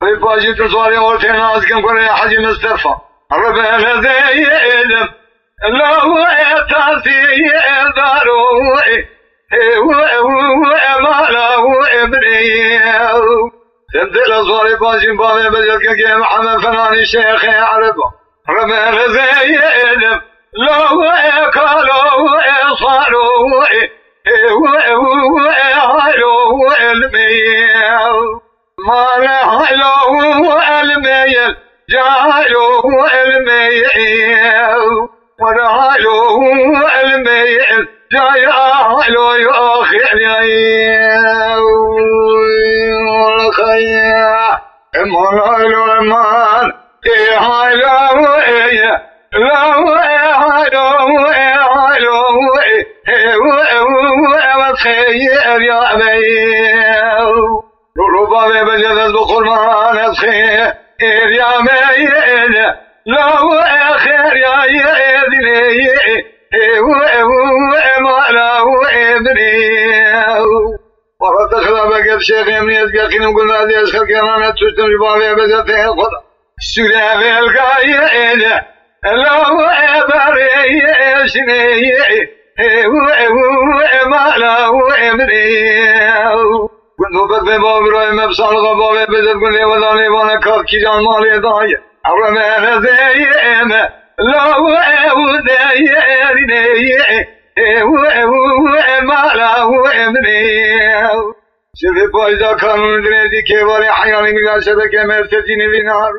باجي تصاري ورتين أزكم كل حاجة مسترفع ربنا زيدم لو تاسي ضروي ما له ابني تبدل صاري باجي بابي بجلك يا محمد فنان الشيخ عربه ربنا زيدم لو كانوا صاروا هلو الميل ما هلو الميل جهلو الميل ورهلو الميل جاي هلو ياخي والخيا امان هلو امان هلو لو خير يا ميل ربما بجلس بقرمان أسخير يا ميل لو خير يا يدني ما له ابني وقد دخل بقى شيخ يمني يتقين وقلنا هذه أسخر كرانة تشتم جبابي بجلسه الخضر سلام القايد لو بريشني ما له ابني كنت بك باب رأي مبصر غباب بزد كل وذاني وانا كاكي جان مالي ضايع عرمان زيهم لو ذيرني ما له ابني شوفي بايدا كانون دريدي كباري حياني مقال شبكة مرتجيني بنار